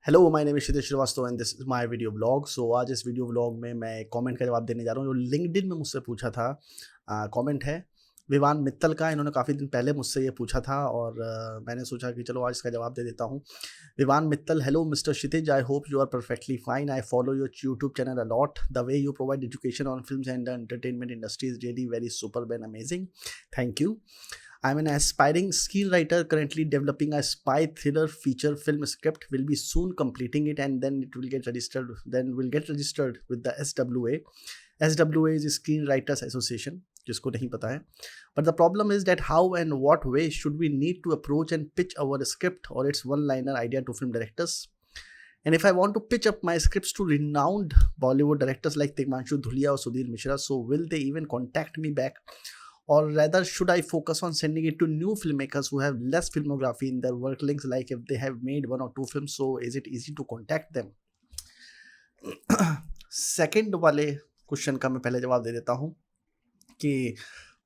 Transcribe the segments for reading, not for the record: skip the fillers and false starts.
Hello, my name is Kshitij Srivastava and this is my video blog. So आज इस video blog में मैं comment का जवाब देने जा रहा हूँ जो लिंक्डइन में मुझसे पूछा था। कमेंट है विवान मित्तल का। इन्होंने काफ़ी दिन पहले मुझसे ये पूछा था और मैंने सोचा कि चलो आज इसका जवाब दे देता हूँ। Vivaan Mittal, hello mister Kshitij, I hope you are perfectly fine. I follow your YouTube channel a lot. The way you provide education on films and the entertainment industry is really very superb and amazing. Thank you. I'm an aspiring screenwriter currently developing a spy thriller feature film script. Will be soon completing it and then it will get registered. Then will get registered with the SWA. SWA is Screenwriters Association. जिसको नहीं पता है. But the problem is that how and what way should we need to approach and pitch our script or its one-liner idea to film directors? And if I want to pitch up my scripts to renowned Bollywood directors like Tigmanshu Dhulia or Sudhir Mishra, so will they even contact me back? Or rather, should I focus on sending it to new filmmakers who have less filmography in their work links, like if they have made one or two films, so is it easy to contact them? Second वाले question का मैं पहले जवाब दे देता हूँ कि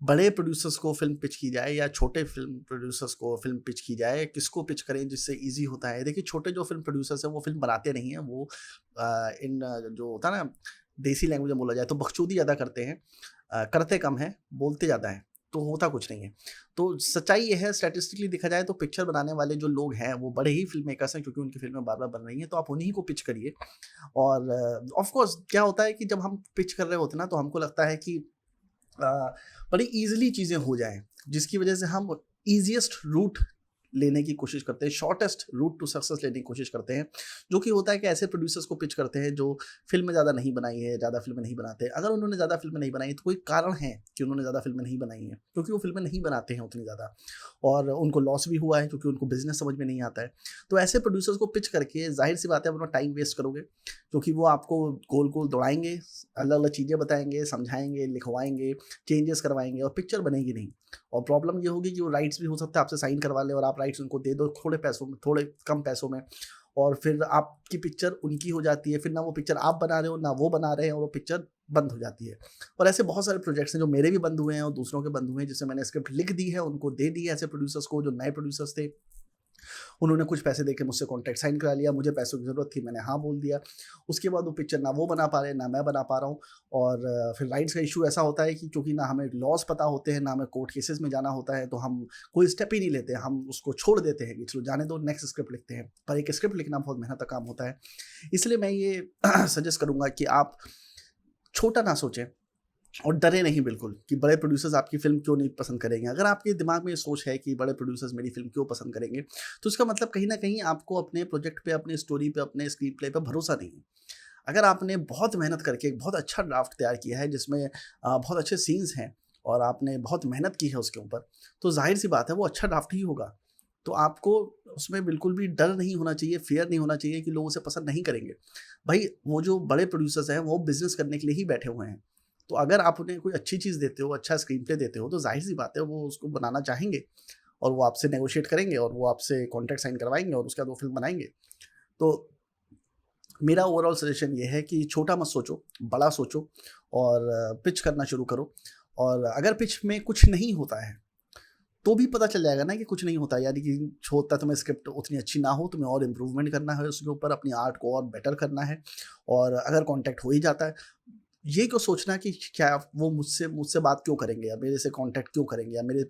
बड़े प्रोड्यूसर्स को फिल्म पिच की जाए या छोटे फिल्म प्रोड्यूसर्स को फिल्म पिच की जाए, किसको पिच करें जिससे इजी होता है। देखिए, छोटे जो फिल्म प्रोड्यूसर्स हैं वो फिल्म बनाते नहीं हैं, वो जो होता है ना, देसी लैंग्वेज में बोला जाए तो बकचोदी ज़्यादा करते हैं, करते कम हैं, बोलते ज़्यादा हैं, तो होता कुछ नहीं है। तो सच्चाई ये है, स्टैटिस्टिकली देखा जाए तो पिक्चर बनाने वाले जो लोग हैं वो बड़े ही फिल्म मेकर्स हैं, क्योंकि उनकी फिल्में बार बार बन रही हैं, तो आप उन्हीं को पिच करिए। और ऑफ कोर्स क्या होता है कि जब हम पिच कर रहे होते हैं ना, तो हमको लगता है कि बड़ी ईजिली चीज़ें हो जाएँ, जिसकी वजह से हम ईज़िएस्ट रूट लेने की कोशिश करते हैं, शॉर्टेस्ट रूट टू सक्सेस लेने की कोशिश करते हैं, जो कि होता है कि ऐसे प्रोड्यूसर्स को पिच करते हैं जो फ़िल्में ज़्यादा नहीं बनाई है, ज़्यादा फ़िल्में नहीं बनाते। अगर उन्होंने ज़्यादा फ़िल्में नहीं बनाई तो कोई कारण है कि उन्होंने ज़्यादा फ़िल्में नहीं बनाई हैं, क्योंकि वो फ़िल्में नहीं बनाते हैं उतनी ज़्यादा, और उनको लॉस भी हुआ है क्योंकि उनको बिज़नेस समझ में नहीं आता है। तो ऐसे प्रोड्यूसर्स को पिच करके ज़ाहिर-सी बात है, आप अपना टाइम वेस्ट करोगे, क्योंकि वो आपको गोल-गोल दौड़ाएँगे, अलग-अलग चीज़ें बताएँगे, समझाएँगे, लिखवाएँगे, चेंजेस करवाएँगे और पिक्चर बनेगी नहीं। और प्रॉब्लम ये होगी कि वो राइट्स भी हो सकता है आपसे साइन करवा लें और आप राइट्स उनको दे दो थोड़े पैसों में, थोड़े कम पैसों में, और फिर आपकी पिक्चर उनकी हो जाती है। फिर ना वो पिक्चर आप बना रहे हो, ना वो बना रहे हैं, और वो पिक्चर बंद हो जाती है। और ऐसे बहुत सारे प्रोजेक्ट्स हैं जो मेरे भी बंद हुए हैं और दूसरों के बंद हुए हैं, जिसमें मैंने स्क्रिप्ट लिख दी है, उनको दे दी है ऐसे प्रोड्यूसर्स को जो नए प्रोड्यूसर्स थे। उन्होंने कुछ पैसे देके मुझसे कॉन्ट्रैक्ट साइन करा लिया, मुझे पैसों की ज़रूरत थी, मैंने हाँ बोल दिया। उसके बाद वो पिक्चर ना वो बना पा रहे हैं, ना मैं बना पा रहा हूँ। और फिर राइट्स का इश्यू ऐसा होता है कि चूँकि ना हमें लॉज़ पता होते हैं, ना हमें कोर्ट केसेस में जाना होता है, तो हम कोई स्टेप ही नहीं लेते, हम उसको छोड़ देते हैं कि चलो जाने दो, नेक्स्ट स्क्रिप्ट लिखते हैं। पर एक स्क्रिप्ट लिखना बहुत मेहनत का काम होता है। इसलिए मैं ये सजेस्ट करूँगा कि आप छोटा ना सोचें और डरे नहीं बिल्कुल कि बड़े प्रोड्यूसर्स आपकी फ़िल्म क्यों नहीं पसंद करेंगे। अगर आपके दिमाग में ये सोच है कि बड़े प्रोड्यूसर्स मेरी फ़िल्म क्यों पसंद करेंगे, तो इसका मतलब कहीं न कहीं आपको अपने प्रोजेक्ट पे, अपनी स्टोरी पे, अपने स्क्रीन प्ले पे भरोसा नहीं है। अगर आपने बहुत मेहनत करके एक बहुत अच्छा ड्राफ्ट तैयार किया है, जिसमें बहुत अच्छे सीन्स हैं और आपने बहुत मेहनत की है उसके ऊपर, तो ज़ाहिर-सी बात है वो अच्छा ड्राफ्ट ही होगा। तो आपको उसमें बिल्कुल भी डर नहीं होना चाहिए, फ़ियर नहीं होना चाहिए कि लोग उसे पसंद नहीं करेंगे। भई, वो जो बड़े प्रोड्यूसर्स हैं, वो बिज़नेस करने के लिए ही बैठे हुए हैं। तो अगर आप उन्हें कोई अच्छी चीज़ देते हो, अच्छा स्क्रीन प्ले देते हो, तो ज़ाहिर-सी बात है वो उसको बनाना चाहेंगे और वो आपसे नेगोशिएट करेंगे और वो आपसे कॉन्ट्रैक्ट साइन करवाएँगे और उसके बाद वो फ़िल्म बनाएँगे। तो मेरा ओवरऑल सजेशन ये है कि छोटा मत सोचो, बड़ा सोचो और पिच करना शुरू करो। और अगर पिच में कुछ नहीं होता है, तो भी पता चल जाएगा ना कि कुछ नहीं होता है, यानी कि होता तुम्हें स्क्रिप्ट उतनी अच्छी ना हो, तुम्हें और इम्प्रूवमेंट करना है उसके ऊपर, अपनी आर्ट को और बेटर करना है। और अगर कॉन्टैक्ट हो ही जाता है, ये क्यों सोचना कि क्या वो मुझसे मुझसे बात क्यों करेंगे या मेरे से कॉन्टैक्ट क्यों करेंगे या मेरे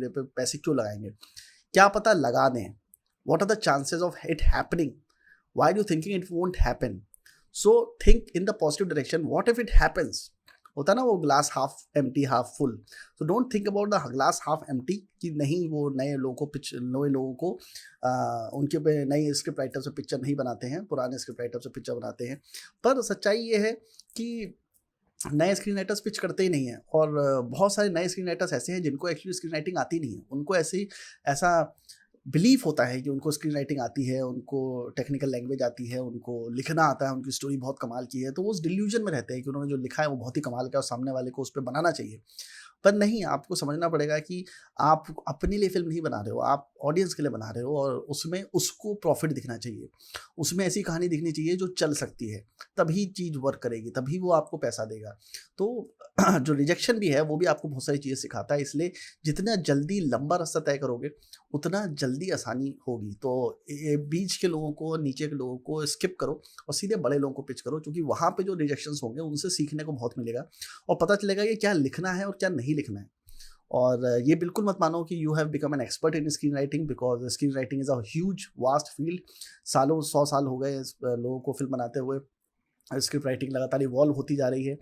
पे पैसे क्यों लगाएँगे? क्या पता लगा दें। What are the chances of it happening? Why are you thinking it won't happen? So think in the positive direction, what if it happens? होता है ना वो glass half empty half full. So don't think about the glass half empty कि नहीं, वो नए लोगों को उनके पे नए स्क्रिप्ट राइटर से पिक्चर नहीं बनाते हैं, पुराने स्क्रिप्ट राइटर से पिक्चर बनाते हैं। पर सच्चाई ये है कि नए स्क्रीन राइटर्स पिच करते ही नहीं हैं। और बहुत सारे नए स्क्रीन राइटर्स ऐसे हैं जिनको एक्चुअली स्क्रीन राइटिंग आती नहीं है। उनको ऐसा बिलीफ होता है कि उनको स्क्रीन राइटिंग आती है, उनको टेक्निकल लैंग्वेज आती है, उनको लिखना आता है, उनकी स्टोरी बहुत कमाल की है, तो वो उस डिल्यूजन में रहते हैं कि उन्होंने जो लिखा है वो बहुत ही कमाल का है और सामने वाले को उस पे बनाना चाहिए। पर नहीं, आपको समझना पड़ेगा कि आप अपने लिए फ़िल्म नहीं बना रहे हो, आप ऑडियंस के लिए बना रहे हो और उसमें उसको प्रॉफ़िट दिखना चाहिए। उसमें ऐसी कहानी दिखनी चाहिए जो चल सकती है, तभी चीज़ वर्क करेगी, तभी वो आपको पैसा देगा। तो जो रिजेक्शन भी है वो भी आपको बहुत सारी चीज़ें सिखाता है, इसलिए जितना जल्दी लंबा रास्ता तय करोगे, उतना जल्दी आसानी होगी। तो ये बीच के लोगों को, नीचे के लोगों को स्किप करो और सीधे बड़े लोगों को पिच करो, क्योंकि वहाँ पे जो रिजेक्शंस होंगे उनसे सीखने को बहुत मिलेगा और पता चलेगा कि क्या लिखना है और क्या नहीं लिखना है। और ये बिल्कुल मत मानो कि you have become an expert in screen writing, because screen writing is a huge vast field. सालों 100 साल हो गए इस लोगों को फ़िल्म बनाते हुए। स्क्रिप्ट राइटिंग लगातार इवॉल्व होती जा रही है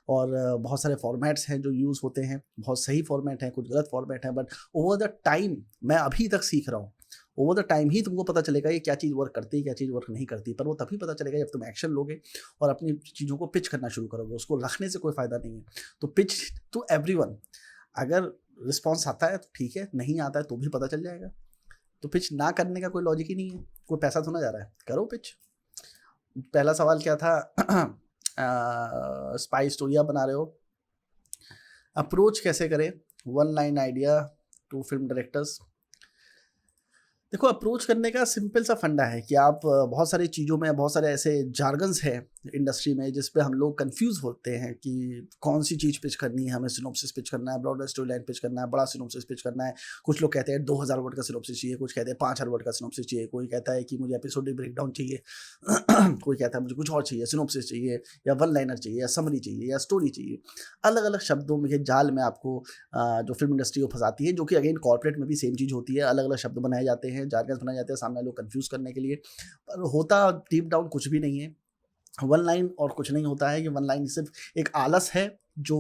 और बहुत सारे फॉर्मेट्स हैं जो यूज़ होते हैं, बहुत सही फॉर्मेट हैं, कुछ गलत फॉर्मेट हैं, बट ओवर द टाइम मैं अभी तक सीख रहा हूँ। ओवर द टाइम ही तुमको पता चलेगा ये क्या चीज़ वर्क करती है, क्या चीज़ वर्क नहीं करती, पर वो तभी पता चलेगा जब तुम एक्शन लोगे और अपनी चीज़ों को पिच करना शुरू करोगे। उसको रखने से कोई फ़ायदा नहीं है। तो पिच टू एवरीवन, अगर रिस्पॉन्स आता है तो ठीक है, नहीं आता है तो भी पता चल जाएगा। तो पिच ना करने का कोई लॉजिक ही नहीं है, कोई पैसा थोड़ा जा रहा है, करो पिच। पहला सवाल क्या था? स्पाई स्टोरी आप बना रहे हो, अप्रोच कैसे करें? One line idea to film directors. देखो, अप्रोच करने का सिंपल सा फंडा है कि आप बहुत सारी चीज़ों में बहुत सारे ऐसे जार्गन्स हैं इंडस्ट्री में जिस पे हम लोग कंफ्यूज होते हैं कि कौन सी चीज़ पिच करनी है, हमें सिनॉप्सिस पिच करना है, ब्रॉडर स्टोरी लाइन पिच करना है, बड़ा सिनॉप्सिस पिच करना है। कुछ लोग कहते हैं 2000 वर्ड का सिनॉप्सिस चाहिए, कुछ कहते हैं 5000 वर्ड का सिनॉप्सिस चाहिए, कोई कहता है कि मुझे एपिसोडिक ब्रेकडाउन चाहिए कोई कहता है मुझे कुछ और चाहिए, सिनॉप्सिस चाहिए या वन लाइनर चाहिए या समरी चाहिए या स्टोरी चाहिए। अलग अलग शब्दों में, जाल में आपको जो फिल्म इंडस्ट्री को फंसाती है, जो कि अगेन कॉर्पोरेट में भी सेम चीज़ होती है। अलग अलग शब्द बनाए जाते हैं, जार्गन्स बनाए जाते हैं सामने लोग कंफ्यूज करने के लिए, पर होता डीप डाउन कुछ भी नहीं है। वन लाइन और कुछ नहीं होता है कि वन लाइन सिर्फ एक आलस है जो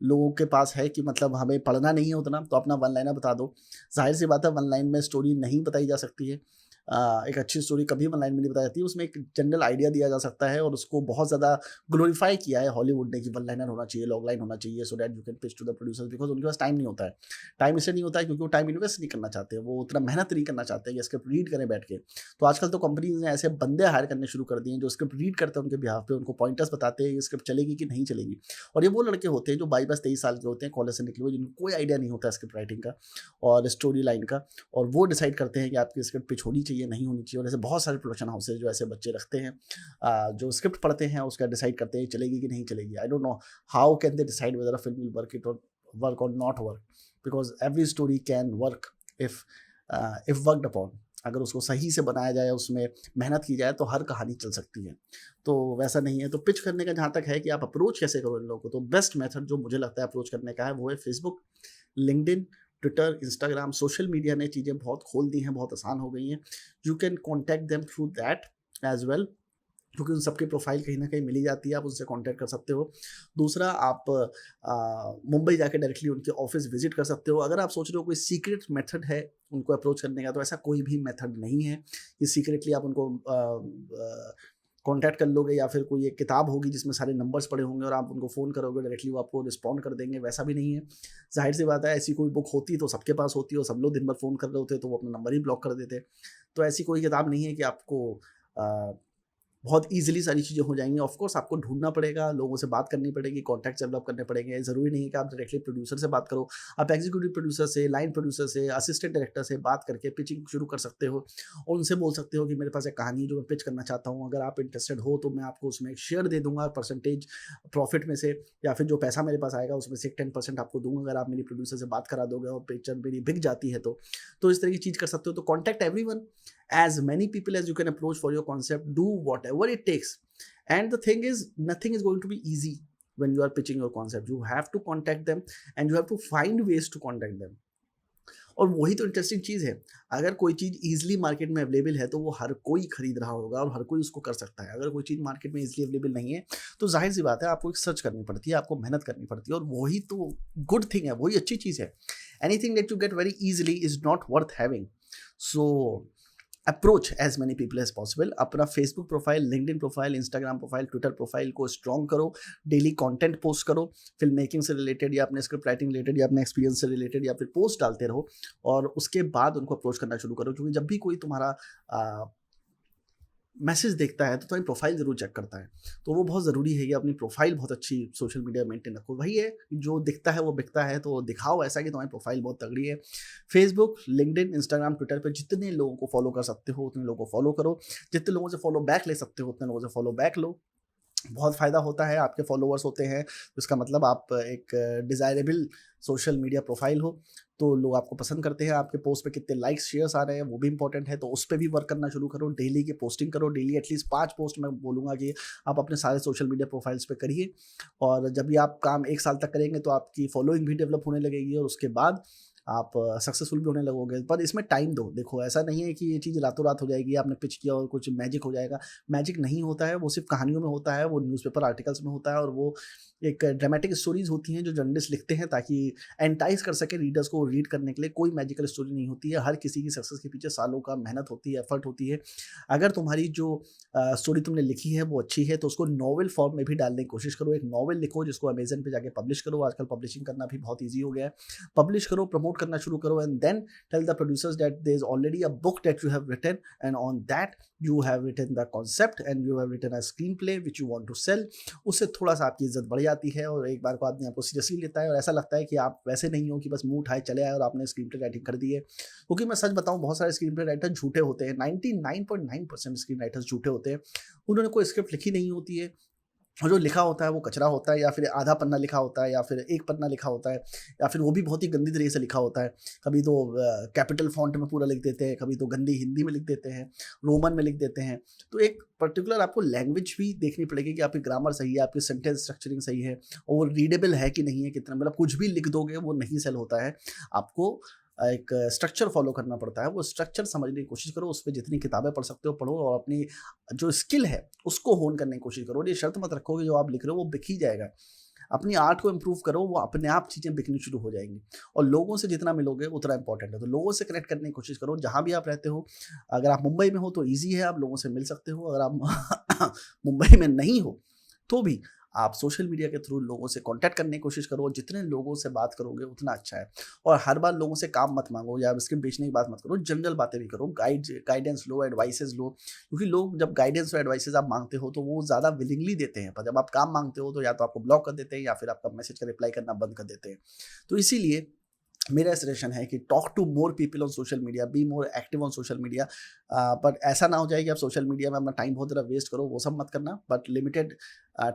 लोगों के पास है कि मतलब हमें पढ़ना नहीं है उतना, तो अपना वन लाइनर बता दो। जाहिर सी बात है, वन लाइन में स्टोरी नहीं बताई जा सकती है। एक अच्छी स्टोरी कभी वन लाइन में नहीं बताई जाती है, उसमें एक जनरल आइडिया दिया जा सकता है और उसको बहुत ज़्यादा ग्लोरीफाई किया है हॉलीवुड ने कि वन लाइनर होना चाहिए, लॉग लाइन होना चाहिए, so that you can pitch to the producers, because उनके पास टाइम नहीं होता है। टाइम इसलिए नहीं होता है क्योंकि वो टाइम इन्वेस्ट नहीं करना चाहते, वो उतना मेहनत नहीं करना चाहते कि स्क्रिप्ट रीड करें बैठ के। तो आजकल तो कंपनीज ने ऐसे बंदे हायर करने शुरू कर दिए हैं जो स्क्रिप्ट रीड करते हैं उनके बिहाफ पे, उनको पॉइंटर्स बताते हैं ये स्क्रिप्ट चलेगी कि नहीं चलेगी। और ये वो लड़के होते हैं जो 22-23 साल के होते हैं, कॉलेज से निकले हुए, जिनको कोई आइडिया नहीं होता स्क्रिप्ट राइटिंग का और स्टोरी लाइन का, और वो डिसाइड करते हैं कि आपकी स्क्रिप्ट पिच होनी चाहिए, नहीं होनी चाहिए। और ऐसे बहुत सारे प्रोडक्शन हाउसेज जो ऐसे बच्चे रखते हैं जो स्क्रिप्ट पढ़ते हैं उसका डिसाइड करते हैं चलेगी कि नहीं चलेगी। I don't know how can they decide whether a film will work और not work, because every story can work if worked upon. अगर उसको सही से बनाया जाए, उसमें मेहनत की जाए, तो हर कहानी चल सकती है। तो वैसा नहीं है। तो पिच करने का जहाँ तक है कि आप अप्रोच कैसे करो इन लोगों को, तो बेस्ट मेथड जो मुझे लगता है अप्रोच करने का है वो है Facebook, LinkedIn, Twitter, Instagram. Social media ने चीज़ें बहुत खोल दी हैं, बहुत आसान हो गई हैं। You can contact them through that as well, क्योंकि उन सबकी प्रोफाइल कहीं ना कहीं मिली जाती है, आप उनसे कांटेक्ट कर सकते हो। दूसरा, आप मुंबई जाके डायरेक्टली उनके ऑफिस विजिट कर सकते हो। अगर आप सोच रहे हो कोई सीक्रेट मेथड है उनको अप्रोच करने का, तो ऐसा कोई भी मेथड नहीं है कि सीक्रेटली आप उनको कॉन्टैक्ट कर लोगे या फिर कोई एक किताब होगी जिसमें सारे नंबर्स पड़े होंगे और आप उनको फ़ोन करोगे डायरेक्टली वो आपको रिस्पॉन्ड कर देंगे, वैसा भी नहीं है। जाहिर सी बात है, ऐसी कोई बुक होती तो सबके पास होती, और सब लोग दिन भर फ़ोन कर रहे होते तो वो अपना नंबर ही ब्लॉक कर देते। तो ऐसी कोई किताब नहीं है कि आपको बहुत ईज़िली सारी चीज़ें हो जाएँगी। ऑफ़ कोर्स आपको ढूँढना पड़ेगा, लोगों से बात करनी पड़ेगी, कॉन्टैक्ट्स डेवलप करने पड़ेंगे। ज़रूरी नहीं है कि आप डायरेक्टली प्रोड्यूसर से बात करो। आप एग्ज़ीक्यूटिव प्रोड्यूसर से, लाइन प्रोड्यूसर से, असिस्टेंट डायरेक्टर से बात करके पिचिंग शुरू कर सकते हो और उनसे बोल सकते हो कि मेरे पास एक कहानी है जो मैं पिच करना चाहता हूँ। अगर आप इंटरेस्टेड हो तो मैं आपको उसमें एक शेयर दे दूँगा परसेंटेज प्रॉफ़िट में से, या फिर जो पैसा मेरे पास आएगा उसमें से 10% आपको दूँगा अगर आप मेरी प्रोड्यूसर से बात करा दोगे और पिक्चर मेरी बिक जाती है तो। तो इस तरह की चीज़ कर सकते हो। तो contact everyone, as many people as you can approach for your concept, do whatever it takes. And the thing is, nothing is going to be easy when you are pitching your concept. You have to contact them and you have to find ways to contact them. और वही तो interesting चीज़ है। अगर कोई चीज़ easily market में available है तो वो हर कोई खरीद रहा होगा और हर कोई उसको कर सकता है। अगर कोई चीज़ मार्केट में ईजिली अवेलेबल नहीं है तो जाहिर सी बात है आपको एक सर्च करनी पड़ती है, आपको मेहनत करनी पड़ती है, और वही तो गुड थिंग है, वही अच्छी चीज़ है। Anything that you get very easily is not worth having. So approach as many people as possible. अपना Facebook profile, LinkedIn profile, Instagram profile, Twitter profile को स्ट्रॉन्ग करो। डेली कंटेंट पोस्ट करो, film making से related या अपने script writing related या अपने experience से रिलेटेड, या फिर पोस्ट डालते रहो और उसके बाद उनको अप्रोच करना शुरू करो। क्योंकि जब भी कोई तुम्हारा मैसेज देखता है तो तुम्हारी प्रोफाइल ज़रूर चेक करता है। तो वो बहुत ज़रूरी है कि अपनी प्रोफाइल बहुत अच्छी सोशल मीडिया मेंटेन रखो। वही है, जो दिखता है वो बिकता है, तो दिखाओ ऐसा कि तुम्हारी प्रोफाइल बहुत तगड़ी है। फेसबुक, लिंक्डइन, इंस्टाग्राम, ट्विटर पे जितने लोगों को फॉलो कर सकते हो उतने लोगों को फॉलो करो। जितने लोगों से फॉलो बैक ले सकते हो उतने लोगों से फॉलो बैक लो। बहुत फ़ायदा होता है, आपके फॉलोअर्स होते हैं, तो इसका मतलब आप एक डिज़ायरेबल सोशल मीडिया प्रोफाइल हो, तो लोग आपको पसंद करते हैं। आपके पोस्ट पे कितने लाइक्स, शेयर्स आ रहे हैं, वो भी इंपॉर्टेंट है, तो उस पे भी वर्क करना शुरू करो। डेली की पोस्टिंग करो, डेली एटलीस्ट 5 पोस्ट मैं बोलूँगा कि आप अपने सारे सोशल मीडिया प्रोफाइल्स पे करिए। और जब भी आप काम 1 साल तक करेंगे तो आपकी फॉलोइंग भी डेवलप होने लगेगी और उसके बाद आप सक्सेसफुल भी होने लगोगे। पर इसमें टाइम दो। देखो, ऐसा नहीं है कि ये चीज़ रातों-रात हो जाएगी, आपने पिच किया और कुछ मैजिक हो जाएगा। मैजिक नहीं होता है, वो सिर्फ़ कहानियों में होता है, वो न्यूज़पेपर आर्टिकल्स में होता है, और वो एक ड्रामेटिक स्टोरीज़ होती हैं जो जर्नलिस्ट लिखते हैं ताकि एंटाइज़ कर सकें रीडर्स को रीड करने के लिए। कोई मैजिकल स्टोरी नहीं होती है। हर किसी की सक्सेस के पीछे सालों का मेहनत होती है, एफर्ट होती है। अगर तुम्हारी जो स्टोरी तुमने लिखी है वो अच्छी है तो उसको नॉवेल फॉर्म में भी डालने की कोशिश करो। एक नॉवेल लिखो जिसको अमेज़न पे जाके पब्लिश करो। आजकल पब्लिशिंग करना भी बहुत ईज़ी हो गया है। पब्लिश करो, प्रमोट करना शुरू करो, and then tell the producers that there is already a book that you have written, and on that you have written the concept and you have written a screenplay which you want to sell। उससे थोड़ा-सा आपकी इज़्ज़त बढ़ जाती है और एक बार को आदमी आपको सीरियसली लेता है और ऐसा लगता है कि आप वैसे नहीं हो कि बस मुँह उठाए चले आए और आपने स्क्रीनप्ले राइटिंग कर दी है। क्योंकि मैं सच बताऊँ, बहुत सारे स्क्रीनप्ले राइटर झूठे होते हैं। 99.9% स्क्रीन राइटर्स झूठे होते हैं। उन्होंने कोई स्क्रिप्ट लिखी नहीं होती है, और जो लिखा होता है वो कचरा होता है, या फिर आधा पन्ना लिखा होता है, या फिर 1 पन्ना लिखा होता है, या फिर वो भी बहुत ही गंदी तरीके से लिखा होता है। कभी तो कैपिटल फ़ॉन्ट में पूरा लिख देते हैं, कभी तो गंदी हिंदी में लिख देते हैं, रोमन में लिख देते हैं। तो एक पर्टिकुलर आपको लैंग्वेज भी देखनी पड़ेगी कि आपकी ग्रामर सही है, आपकी सेंटेंस स्ट्रक्चरिंग सही है, और वो रीडेबल है कि नहीं है, कितना, मतलब कुछ भी लिख दोगे वो नहीं सेल होता है। आपको एक स्ट्रक्चर फ़ॉलो करना पड़ता है। वो स्ट्रक्चर समझने की कोशिश करो, उस पे जितनी किताबें पढ़ सकते हो पढ़ो, और अपनी जो स्किल है उसको होन करने की कोशिश करो। और ये शर्त मत रखो कि जो आप लिख रहे हो वो बिक ही जाएगा। अपनी आर्ट को इम्प्रूव करो, वो अपने आप चीज़ें बिकनी शुरू हो जाएँगी। और लोगों से जितना मिलोगे उतना इम्पोर्टेंट है। तो लोगों से कनेक्ट करने की कोशिश करो, जहाँ भी आप रहते हो। अगर आप मुंबई में हो तो ईज़ी है, आप लोगों से मिल सकते हो। अगर आप मुंबई में नहीं हो, तो भी आप सोशल मीडिया के थ्रू लोगों से कॉन्टैक्ट करने की कोशिश करो। जितने लोगों से बात करोगे उतना अच्छा है। और हर बार लोगों से काम मत माँगो या स्क्रिप्ट बेचने की बात मत करो, जनरल बातें भी करो। गाइडेंस लो, एडवाइसेज़ लो, क्योंकि लोग जब गाइडेंस और एडवाइसेज़ आप माँगते हो तो वो ज़्यादा विलिंगली देते हैं, पर जब आप काम माँगते हो तो या तो आपको ब्लॉक कर देते हैं या फिर आपका मैसेज का रिप्लाई करना बंद कर देते हैं। तो इसीलिए मेरा सजेशन है कि talk to more people on social media, be more active on social media. But ऐसा ना हो जाए कि आप सोशल मीडिया में अपना टाइम बहुत ज़्यादा वेस्ट करो, वो सब मत करना। बट लिमिटेड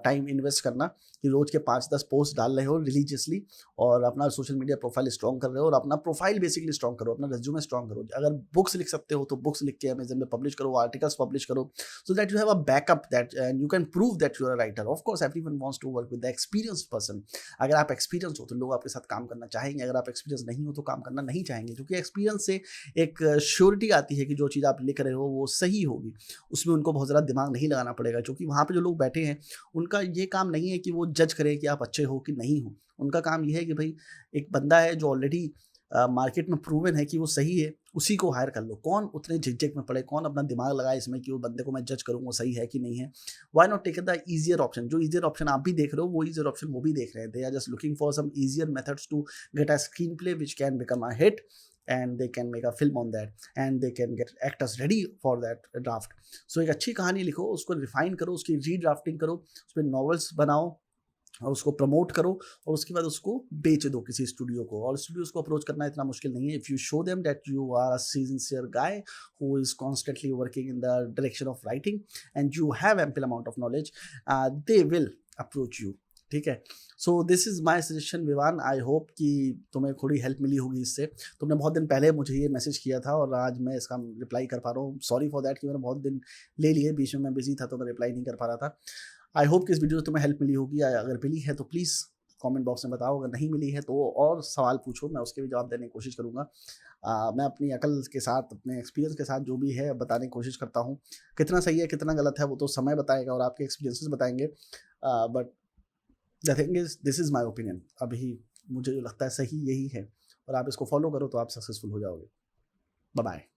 टाइम इन्वेस्ट करना, कि रोज़ के 5-10 पोस्ट डाल रहे हो रिलीजियसली, और अपना सोशल मीडिया प्रोफाइल स्ट्रॉन्ग कर रहे हो, और अपना प्रोफाइल बेसिकली स्ट्रॉन्ग करो, अपना रेज्यूमे स्ट्रॉन्ग करो। अगर बुक्स लिख सकते हो तो बुक्स लिख के अमेज़न में पब्लिश करो, आर्टिकल्स पब्लिश करो, so that you have a backup that and you can prove that you are a writer. Of course everyone wants to work with the experienced person. अगर आप experience हो तो लोग आपके साथ काम करना चाहेंगे, अगर आप एक्सपीरियंस नहीं हो तो काम करना नहीं चाहेंगे, क्योंकि एक्सपीरियंस से एक श्योरिटी आती है कि जो चीज़ आप लिख रहे हो वो सही होगी। उसमें उनको बहुत ज़्यादा दिमाग नहीं लगाना पड़ेगा, क्योंकि वहाँ पे जो लोग बैठे हैं उनका ये काम नहीं है कि वो जज करें कि आप अच्छे हो कि नहीं हो। उनका काम ये है कि भाई, एक बंदा है जो ऑलरेडी मार्केट में प्रूवन है कि वो सही है, उसी को हायर कर लो। कौन उतने झिकझक में पड़े, कौन अपना दिमाग लगाए इसमें कि वो बंदे को मैं जज करूँ वो सही है कि नहीं है। Why not take the easier option. जो ईज़ियर ऑप्शन आप भी देख रहे हो वो ईज़ियर ऑप्शन वो भी देख रहे हैं। They are just looking for some easier methods to get a screenplay which can become a hit, and they can make a film on that and they can get actors ready for that draft। so एक अच्छी कहानी लिखो, उसको refine करो, उसकी redrafting करो, उस पे नॉवेल्स बनाओ और उसको प्रमोट करो, और उसके बाद उसको बेच दो किसी स्टूडियो को। और स्टूडियोज को अप्रोच करना इतना मुश्किल नहीं है। If you show them that you are a sincere guy who is constantly working in the direction of writing and you have ample amount of knowledge, they will approach you. ठीक है। So this is my suggestion Vivaan. I hope कि तुम्हें थोड़ी help मिली होगी इससे। तुमने बहुत दिन पहले मुझे ये मैसेज किया था और आज मैं इसका रिप्लाई कर पा रहा हूँ। सॉरी फॉर दैट कि मैंने बहुत दिन ले लिए, बीच में मैं बिजी था तो मैं रिप्लाई नहीं कर पा रहा था। आई होप कि इस वीडियो से तुम्हें हेल्प मिली होगी। अगर मिली है तो प्लीज़ कमेंट बॉक्स में बताओ, अगर नहीं मिली है तो और सवाल पूछो, मैं उसके भी जवाब देने की कोशिश करूँगा। मैं अपनी अकल के साथ, अपने एक्सपीरियंस के साथ जो भी है बताने की कोशिश करता हूँ। कितना सही है कितना गलत है वो तो समय बताएगा और आपके एक्सपीरियंसेस बताएंगे। But the thing is, this is my opinion. अभी मुझे जो लगता है सही यही है, और आप इसको फॉलो करो तो आप सक्सेसफुल हो जाओगे। Bye bye.